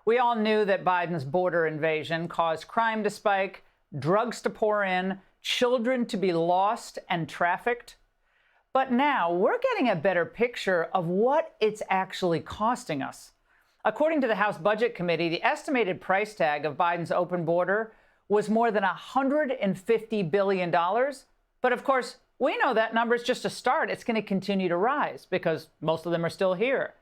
We all knew that Biden's border invasion caused crime to spike, drugs to pour in, children to be lost and trafficked. But now we're getting a better picture of what it's actually costing us. According to the House Budget Committee, the estimated price tag of Biden's open border was more than $150 billion. But of course, we know that number is just a start. It's going to continue to rise because most of them are still here.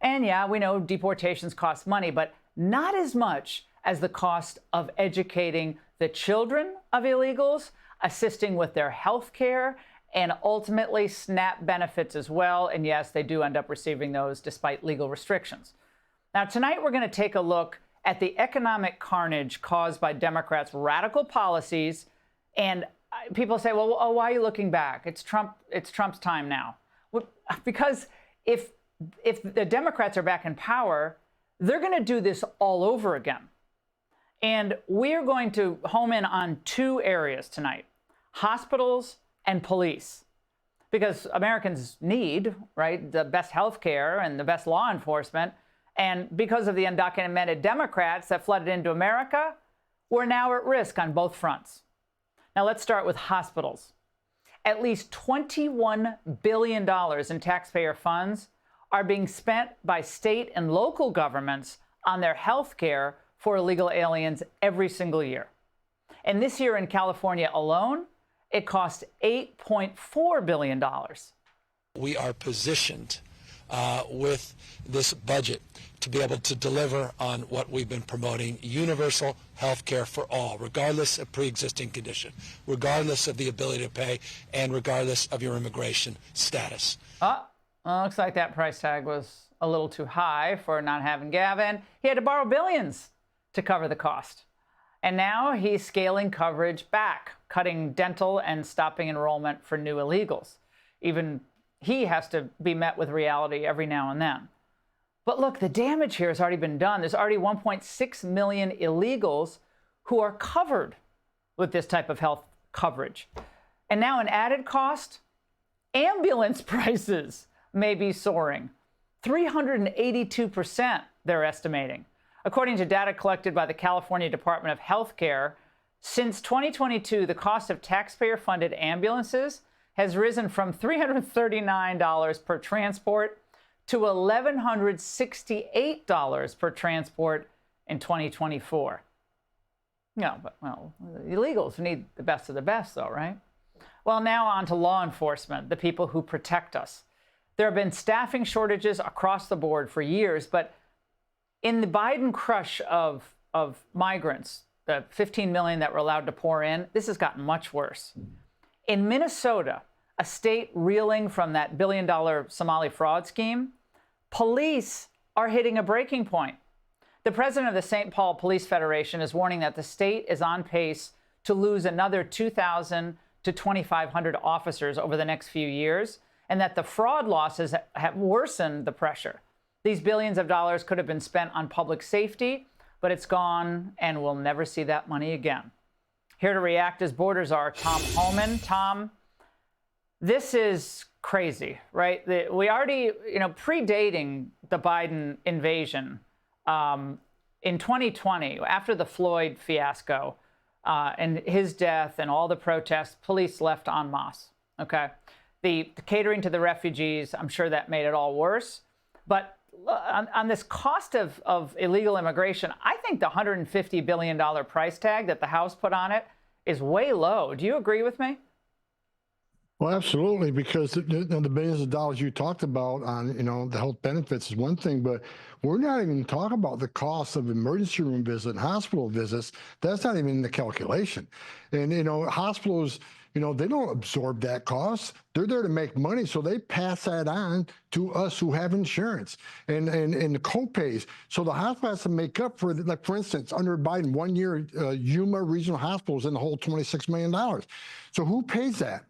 And yeah, we know deportations cost money, but not as much as the cost of educating the children of illegals, assisting with their health care, and ultimately SNAP benefits as well. And yes, they do end up receiving those despite legal restrictions. Now, tonight we're going to take a look at the economic carnage caused by Democrats' radical policies. And people say, well, oh, why are you looking back? It's Trump's time now. Well, because if the Democrats are back in power, they're going to do this all over again. And we're going to home in on two areas tonight: hospitals and police. Because Americans need, right, the best health care and the best law enforcement. And because of the undocumented Democrats that flooded into America, we're now at risk on both fronts. Now, let's start with hospitals. At least $21 billion in taxpayer funds are being spent by state and local governments on their health care for illegal aliens every single year. And this year in California alone, it cost $8.4 billion. We are positioned with this budget to be able to deliver on what we've been promoting: universal health care for all, regardless of pre-existing condition, regardless of the ability to pay, and regardless of your immigration status. Looks like that price tag was a little too high for not having Gavin. He had to borrow billions to cover the cost. And now he's scaling coverage back, cutting dental and stopping enrollment for new illegals. Even he has to be met with reality every now and then. But look, the damage here has already been done. There's already 1.6 million illegals who are covered with this type of health coverage. And now an added cost: ambulance prices may be soaring. 382%, they're estimating. According to data collected by the California Department of Health Care, since 2022, the cost of taxpayer-funded ambulances has risen from $339 per transport to $1,168 per transport in 2024. No, but, well, illegals need the best of the best, though, right? Well, now on to law enforcement, the people who protect us. There have been staffing shortages across the board for years, but in the Biden crush of migrants, the 15 million that were allowed to pour in, this has gotten much worse. In Minnesota, a state reeling from that billion-dollar Somali fraud scheme, police are hitting a breaking point. The president of the St. Paul Police Federation is warning that the state is on pace to lose another 2,000 to 2,500 officers over the next few years, and that the fraud losses have worsened the pressure. These billions of dollars could have been spent on public safety, but it's gone, and we'll never see that money again. Here to react is border czar Tom Homan. Tom, this is crazy, right? We already, predating the Biden invasion, in 2020, after the Floyd fiasco and his death and all the protests, police left en masse, okay? The catering to the refugees, I'm sure that made it all worse. But on this cost of illegal immigration, I think the $150 billion price tag that the House put on it is way low. Do you agree with me? Well, absolutely, because the billions of dollars you talked about on, the health benefits is one thing, but we're not even talking about the cost of emergency room visit and hospital visits. That's not even in the calculation. And, hospitals, they don't absorb that cost. They're there to make money, so they pass that on to us who have insurance and the co-pays. So the hospital has to make up for, like, for instance, under Biden, 1 year, Yuma Regional Hospitals in the whole $26 million. So who pays that?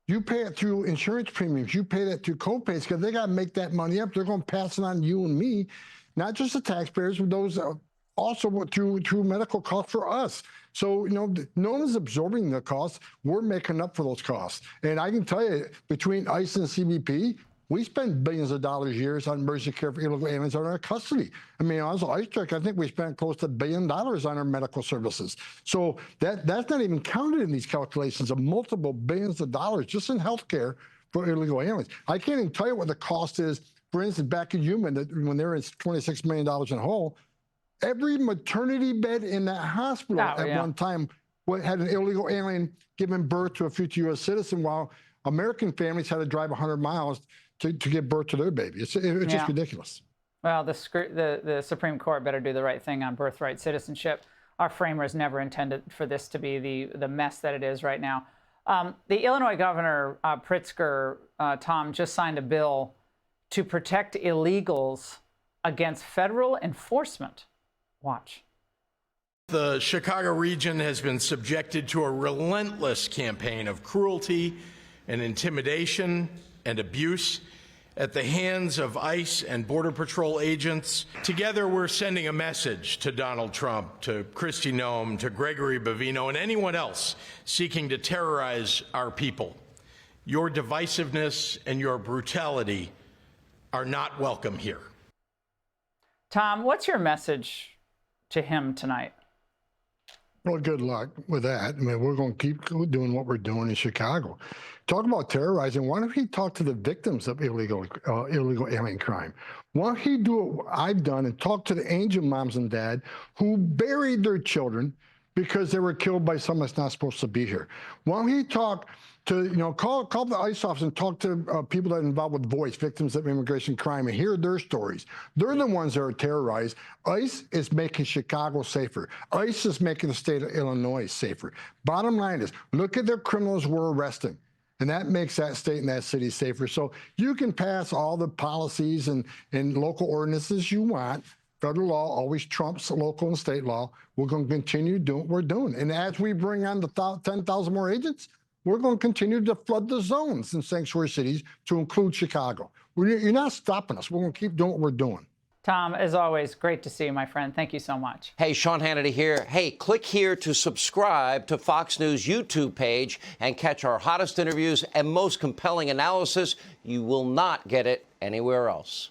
You pay it through insurance premiums. You pay that through co-pays because they got to make that money up. They're going to pass it on to you and me, not just the taxpayers, but those also through medical costs for us. So, no one is absorbing the costs. We're making up for those costs. And I can tell you, between ICE and CBP, We spend billions of dollars a year on emergency care for illegal aliens in our custody. I mean, as an ICE check, I think we spent close to $1 billion on our medical services. So that's not even counted in these calculations of multiple billions of dollars just in healthcare for illegal aliens. I can't even tell you what the cost is. For instance, back in Human, when they were in $26 million in a hole, every maternity bed in that hospital one time had an illegal alien giving birth to a future U.S. citizen, while American families had to drive 100 miles to give birth to their baby. It's just ridiculous. Well, the Supreme Court better do the right thing on birthright citizenship. Our framers never intended for this to be the mess that it is right now. The Illinois governor, Pritzker, Tom, just signed a bill to protect illegals against federal enforcement. Watch. The Chicago region has been subjected to a relentless campaign of cruelty and intimidation and abuse at the hands of ICE and Border Patrol agents. Together, we're sending a message to Donald Trump, to Kristi Noem, to Gregory Bavino, and anyone else seeking to terrorize our people. Your divisiveness and your brutality are not welcome here. Tom, what's your message to him tonight? Well, good luck with that. I mean, we're going to keep doing what we're doing in Chicago. Talk about terrorizing. Why don't he talk to the victims of illegal alien crime? Why don't he do what I've done and talk to the angel moms and dad who buried their children because they were killed by someone that's not supposed to be here? Why don't he talk to, call the ICE office and talk to people that are involved with voice, victims of immigration crime, and hear their stories. They're the ones that are terrorized. ICE is making Chicago safer. ICE is making the state of Illinois safer. Bottom line is, look at the criminals we're arresting. And that makes that state and that city safer. So you can pass all the policies and local ordinances you want. Federal law always trumps local and state law. We're going to continue doing what we're doing. And as we bring on the 10,000 more agents, we're going to continue to flood the zones in sanctuary cities to include Chicago. You're not stopping us. We're going to keep doing what we're doing. Tom, as always, great to see you, my friend. Thank you so much. Hey, Sean Hannity here. Hey, click here to subscribe to Fox News YouTube page and catch our hottest interviews and most compelling analysis. You will not get it anywhere else.